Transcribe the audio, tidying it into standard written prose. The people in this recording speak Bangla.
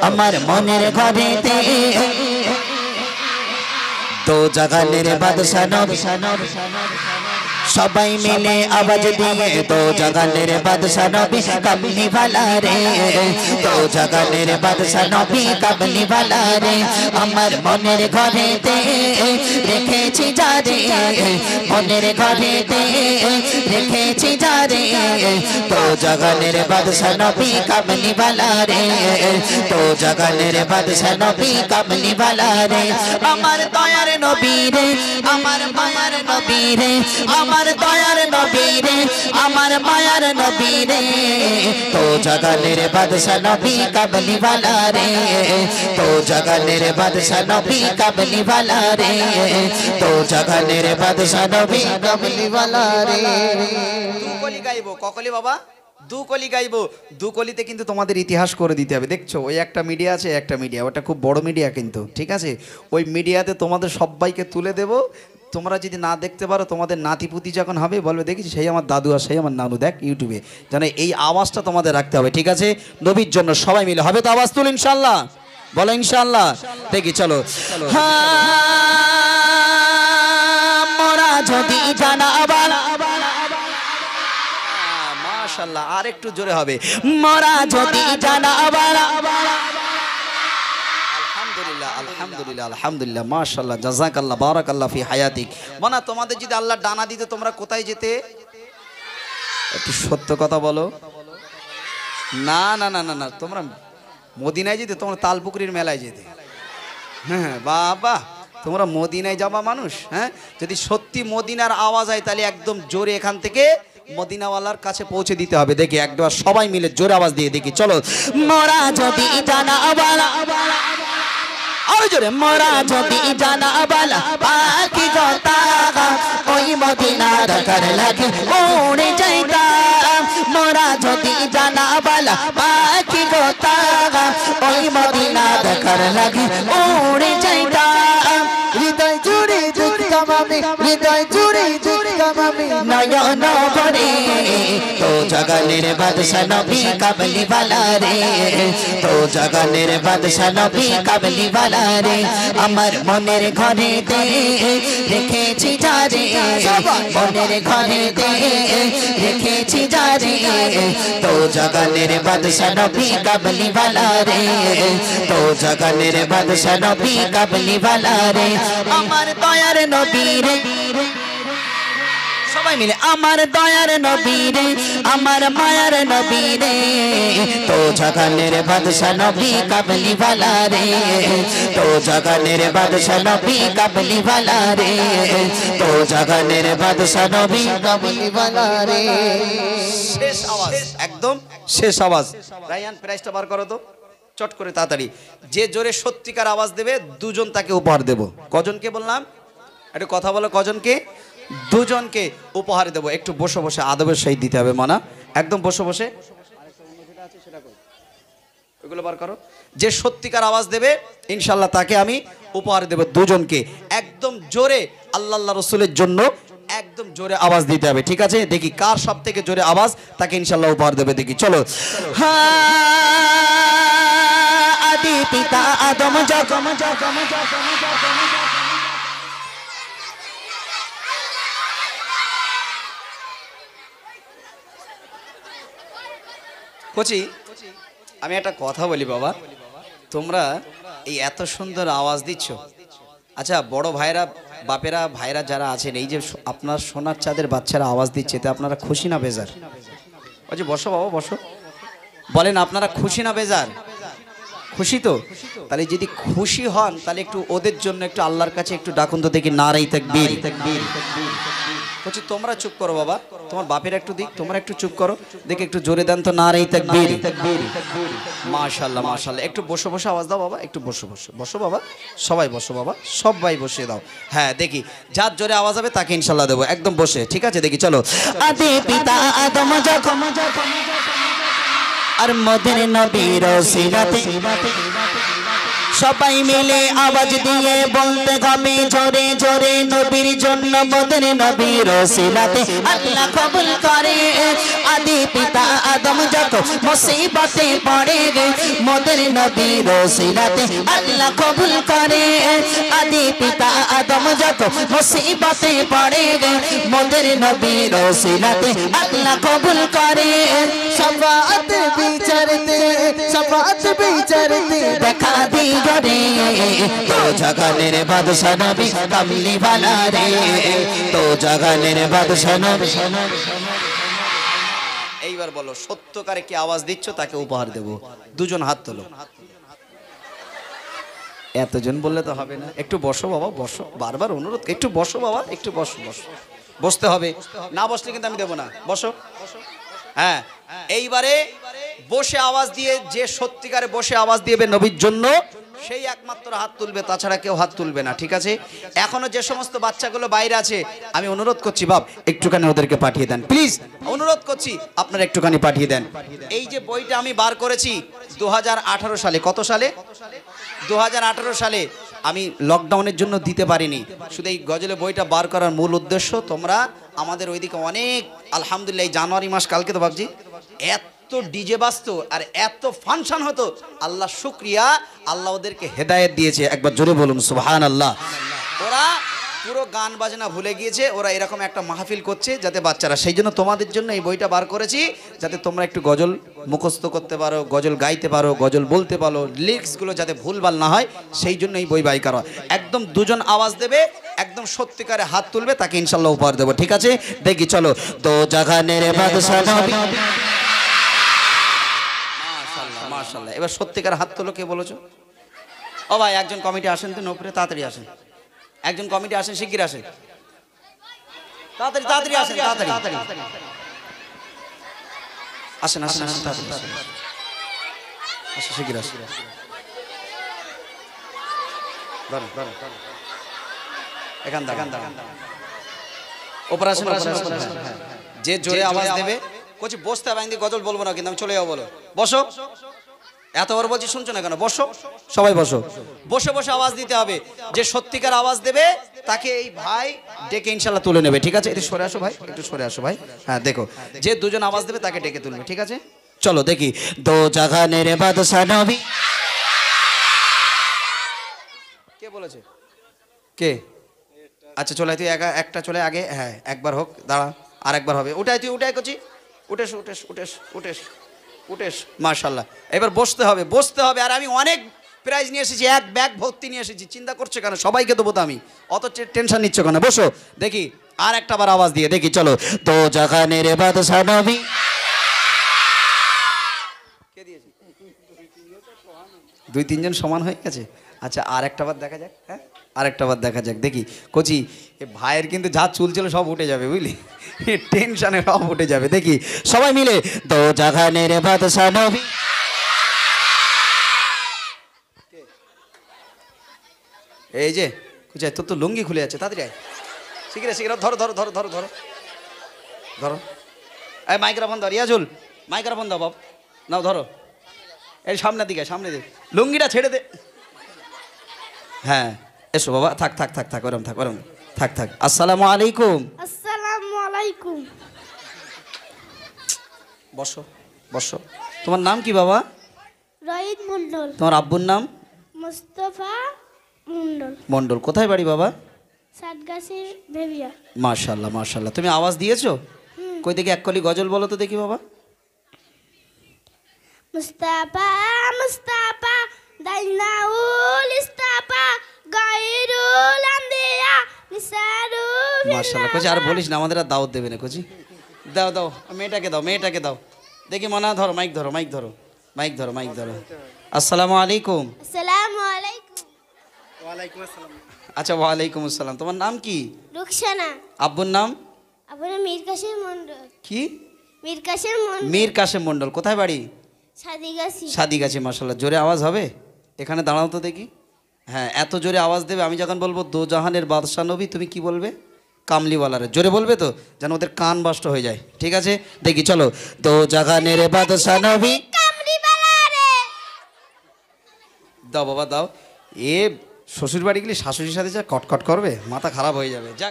আমার মনের ঘরেতে দো জাগানের বাদশা নবী সবাই মিলে আওয়াজ দিয়ে দো জাগানের বাদশা নবী কামলি वाला রে দো জাগানের বাদশা নবী কামলি वाला রে আমার মনের ঘরেতে রেখেছি যারে মনের ঘরেতে রেখেছি যারে দো জাগানের বাদশা নবী কামলি वाला রে দো জাগানের বাদশা নবী কামলি वाला রে আমার দয়ার নবী রে আমার মায়ার নবী রে আমার দয়ার নবী রে আমার মায়ার নবী রে তো জাগানের বাদশা নবী কামলি वाला রে তো জাগানের বাদশা নবী কামলি वाला রে তো জাগানের বাদশা নবী কামলি वाला রে দুকলি গাইবো ককলি বাবা দুকলি গাইবো দুকলিতে কিন্তু তোমাদের ইতিহাস করে দিতে হবে দেখছো ওই একটা মিডিয়া আছে একটা মিডিয়া ওটা খুব বড় মিডিয়া কিন্তু ঠিক আছে ওই মিডিয়াতে তোমাদের সবাইকে তুলে দেবো তোমরা যদি না দেখতে পারো তোমাদের নাতিপুতি যখন হবে বলবে দেখেছি সেই আমার দাদু আর সেই আমার নানু দেখ ইউটিউবে যেন এই আওয়াজটা তোমাদের রাখতে হবে ঠিক আছে নবীর জন্য সবাই মিলে হবে তো আওয়াজ তুল ইনশাআল্লাহ বলো ইনশাআল্লাহ দেখি চলো মোরা যদি জানাবার মাশাআল্লাহ আর একটু জোরে হবে মোরা যদি জানাবার আলহামদুলিল্লাহ আলহামদুলিল্লাহ মাশাআল্লাহ জাযাকাল্লাহ বারাকাল্লাহ ফি হায়াতিক মানা তোমাদের যদি আল্লাহ ডানা দিতে তোমরা কোথায় যেতে একটু সত্য কথা বলো না না না না না তোমরা মদিনায় যেতে তোমরা তালপুকুরির মেলায় যেতে হ্যাঁ বাবা তোমরা মদিনায় যাবা মানুষ হ্যাঁ যদি সত্যি মদিনার আওয়াজ হয় তাহলে একদম জোরে এখান থেকে মদিনাওয়ালার কাছে পৌঁছে দিতে হবে দেখি একবার সবাই মিলে জোরে আওয়াজ দিয়ে দেখি চলো মোরা যদি জানাবার আর জোরে মোরা যদি জানাবার পাখি কথা ওই মদিনার ঘর লাগে উড়ে যাইতাম মোরা যদি জানাবার পাখি কথা ওই মদিনার ঘর লাগে উড়ে যাইতাম হৃদয় জুড়ে দেখতাম আমি হৃদয় জুড়ে দেখতাম আমি নয়ন ভরে তো জাগানের বাদশা নবী কামলি वाला রে তো জাগানের বাদশা নবী কামলি वाला রে আমার মনের ঘরেতে রেখেছি যারে মনের ঘরেতে রেখেছি যারে তো জাগানের বাদশা নবী কামলি वाला রে তো জাগানের বাদশা নবী কামলি वाला রে আমার দয়ার নবী রে সবাই মিলে আমার দয়ার নবী রে আমার মায়ার নবী রে তো জাগানের বাদশা নবী কামলি वाला রে তো জাগানের বাদশা নবী কামলি वाला রে তো জাগানের বাদশা নবী কামলি वाला রে শেষ আওয়াজ একদম শেষ আওয়াজ রায়ান প্রাইসটা বার করো তো চট করে তাড়াতাড়ি যে জোরে সত্যিকার আওয়াজ দেবে দুজন তাকে উপহার দেব কজনকে বললাম একটু কথা বলো কজনকে দুজনকে উপহার দেব একটু বসে বসে আদবের সহিত দিতে হবে মানা একদম বসে বসে ওগুলো বার করো যে সত্যিকার আওয়াজ দেবে ইনশাআল্লাহ তাকে আমি উপহার দেব দুজনকে একদম জোরে আল্লাহ রাসূলের জন্য একদম জোরে আওয়াজ দিতে হবে ঠিক আছে দেখি কার সবথেকে জোরে আওয়াজ তাকে ইনশাআল্লাহ উপহার দেবে দেখি চলো আদি পিতা আদম যখন কোচি আমি একটা কথা বলি বাবা তোমরা এই এত সুন্দর আওয়াজ দিচ্ছ আচ্ছা বড় ভাইরা বাপেরা ভাইরা যারা আছেন এই যে আপনার সোনার চাঁদের বাচ্চারা আওয়াজ দিচ্ছে তে আপনারা খুশি না বেজার ওই যে বসো বাবা বসো বলেন আপনারা খুশি না বেজার খুশি তো তাহলে যদি খুশি হন তাহলে একটু ওদের জন্য একটু আল্লাহর কাছে একটু ডাকুন তো দেখি নারাই তাকবীর বলছি তোমরা চুপ করো বাবা তোমার বাপের একটু দিক তোমরা একটু চুপ করো দেখি একটু জোরে দেন তো নারাই তাকবীর মাশাআল্লাহ মাশাআল্লাহ একটু বসে বসে আওয়াজ দাও বাবা একটু বসে বসে বসো বাবা সবাই বসো বাবা সবাই বসে দাও হ্যাঁ দেখি যার জোরে আওয়াজ হবে তাকে ইনশাআল্লাহ দেবো একদম বসে ঠিক আছে দেখি চলো আদি পিতা আদম যখন আর মদিনা নবীর সিরাতে সবাই মিলে আওয়াজ দিয়ে বলতে হবে জোরে জোরে নবীর জন্য মোদের নবীর ওসিলাতে আল্লাহ কবুল করে আদি পিতা আদম যত মুসিবতে পড়ে মোদের নবীর ওসিলাতে আল্লাহ কবুল করে আদি পিতা আদম যত মুসিবতে পড়ে মোদের নবীর ওসিলাতে আল্লাহ কবুল করে शफाअत বিচারতে দেখা দিও রে তো জাগানের বাদশা নবী কামলি वाला রে তো জাগানের বাদশা নবী। এইবার বলো সত্যকারে কি আওয়াজ দিচ্ছ তাকে উপহার দেব। দুজন হাত তোলো। এতজন বললে তো হবে না, একটু বসো বাবা, বসো, বারবার অনুরোধ, একটু বসো বাবা, একটু বসো, বসো, বসতে হবে, না বসলে কিন্তু আমি দেবো না, বসো। হ্যাঁ, এইবারে বসে আওয়াজ দিয়ে, যে সত্যিকারে বসে আওয়াজ দিবে নবীর জন্য, সেই একমাত্র হাত তুলবে, তাছাড়া কেউ হাত তুলবে না, ঠিক আছে? এখনো যে সমস্ত বাচ্চাগুলো বাইরে আছে, আমি অনুরোধ করছি বাপ একটুখানি ওদেরকে পাঠিয়ে দেন, প্লিজ অনুরোধ করছি আপনারা একটুখানি পাঠিয়ে দেন। এই যে বইটা আমি বার করেছি 2018 সালে, কত সালে? 2018 সালে। আমি লকডাউনের জন্য দিতে পারিনি, শুধু এই গজলে বইটা বার করার মূল উদ্দেশ্য, তোমরা আমাদের ওইদিকে অনেক আলহামদুলিল্লাহ এই জানুয়ারি মাস, কালকে তো ভাবছি এত ডিজে বাজতো আর এত ফাংশন হতো, আল্লাহ শুকরিয়া, আল্লাহ ওদেরকে হেদায়েত দিয়েছে, একবার জোরে বলুন সুবহানাল্লাহ। ওরা পুরো গান বাজনা ভুলে গিয়েছে, ওরা এরকম একটা মাহফিল করছে যাতে বাচ্চারা, সেই জন্য তোমাদের জন্য এই বইটা বার করেছি, যাতে তোমরা একটু গজল মুখস্থ করতে পারো, গজল গাইতে পারো, গজল বলতে পারো, লিরিক্সগুলো যাতে ভুলভাল না হয়, সেই জন্য এই বই বাই করা। একদম দুজন আওয়াজ দেবে, একদম সত্যিকারে হাত তুলবে, তাকে ইনশাল্লাহ উপহার দেবো, ঠিক আছে? দেখি চলো। তো জাগানের বাদশা নবী, মাশাআল্লাহ মাশাআল্লাহ। এবার সত্যিকার হাত তোলো, কে বলেছো? ও ভাই একজন কমিটি আসেন তো, নৌপরে তাড়াতাড়ি আসেন, একজন কমিটি আসেন, শিগগির আসেন, তাড়াতাড়ি তাড়াতাড়ি আসেন, তাড়াতাড়ি আসেন, আসেন, আসেন, তাড়াতাড়ি আসেন, আসেন, শিগগির আসেন, ধরো ধরো এখান থেকে অপারেশন, যে জোরে আওয়াজ দেবে, কোচি বসতে হবে, আমি গজল বলবো না কিন্তু আমি চলে যাবো, বলো বসো, এতবার বলছি শুনছো না কেন? বসো, সবাই বসো, বসে বসে আওয়াজ দিতে হবে, যে সত্যিকার আওয়াজ দেবে তাকে এই ভাই ডেকে ইনশাল্লাহ তুলে নেবে, ঠিক আছে? একটু সরে আসো ভাই, একটু সরে আসো ভাই, হ্যাঁ দেখো, যে দুজন আওয়াজ দেবে তাকে ডেকে তুলবে, ঠিক আছে? চলো দেখি। তো জাগানের বাদশা নবী, কে বলেছে? কে? আচ্ছা চলে তুই একটা চলে আগে, হ্যাঁ একবার হোক, দাঁড়া, আর একবার হবে, উঠাই তুই, উঠাই করছি, উঠেস উঠেস উঠেস উঠেস উঠেস, মাশাআল্লাহ। এবার বসতে হবে, বসতে হবে, আর আমি অনেক প্রাইজ নিয়ে এসেছি, এক ব্যাগ ভর্তি নিয়ে এসেছি, চিন্তা করছো কেন? সবাইকে দেবো তো আমি, অত টেনশন নিচ্ছ কেন? বসো দেখি, আর একটা বার আওয়াজ দিয়ে দেখি, চলো। তো জাগানের বাদশা নবী, কে দিয়েছে? 2-3 জন সমান হয়ে গেছে। আচ্ছা আর একটা বার দেখা যাক, হ্যাঁ আর একটা বার দেখা যাক, দেখি কোচি এ ভাইয়ের কিন্তু যা চুল ছিল সব উঠে যাবে, বুঝলি, টেনশনে সব উঠে যাবে, দেখি সবাই মিলে। তো জাগানের বাদশা নবী, এই যে কোচি তোর তো লুঙ্গি খুলে যাচ্ছে, তাড়াতাড়ি আয়, শিগগির শিগগির, ধরো ধরো ধরো ধরো ধরো ধরো, এই মাইক্রোফোন ধর, ইয়াজুল মাইক্রোফোন দাও বাপ, নাও ধরো, এই সামনের দিকে, সামনে দিকে, লুঙ্গিটা ছেড়ে দে, হ্যাঁ এসো বাবা, থাক থাক থাক থাক, ওরম থাক, ওরম থাক থাক। আসসালামু আলাইকুম। আসসালামু আলাইকুম। বসো বসো, তোমার নাম কি বাবা? রহিত মন্ডল। তোমার আব্বুর নাম? মুস্তফা মন্ডল। মন্ডল। কোথায় বাড়ি বাবা? সাতগাছির ভেবিয়া। মাশাআল্লাহ মাশাআল্লাহ। তুমি আওয়াজ দিয়েছো? কই দেখি এক কলি গজল বলো তো দেখি বাবা। মুস্তাফা মুস্তাফা দাইনাউল ইস্তাফা গায়রুল আম্বিয়া মিসারু। মাশাআল্লাহ। কোচি আর বলিস না, আমাদের আর দাওয়াত দেবে না কোচি। দাও দাও, মেয়েটাকে দাও, মেয়েটাকে দাও দেখি, মনে ধরো, মাইক ধরো, মাইক ধরো, মাইক ধরো, মাইক ধরো। আসসালামু আলাইকুম। আসসালামু আলাইকুম। ওয়ালাইকুম আসসালাম। আচ্ছা ওয়ালাইকুম আসসালাম। তোমার নাম কি? রুকসানা। আব্বুর নাম? আব্বুর নাম মীর কাসেম মন্ডল। কি? মীর কাসেম মন্ডল। মীর কাসেম মন্ডল। কোথায় বাড়ি? সাদিগাছি। সাদিগাছি। মাশাআল্লাহ। জোরে আওয়াজ হবে? এখানে দাঁড়াও তো দেখি। হ্যাঁ এত জোরে আওয়াজ দেবে, আমি যখন বলবো দো জাহানের বাদশা নবী, তুমি কি বলবে? কামলিওয়ালারে জোরে বলবে তো, যেন ওদের কান বাষ্ট হয়ে যায়, ঠিক আছে? দেখি চলো। দো জাহানের বাদশা নবী, কামলিওয়ালারে। দাও বাবা দাও। এ শ্বশুর বাড়ি গেলে শাশুড়ির সাথে যা কটকট করবে, মাথা খারাপ হয়ে যাবে। যাক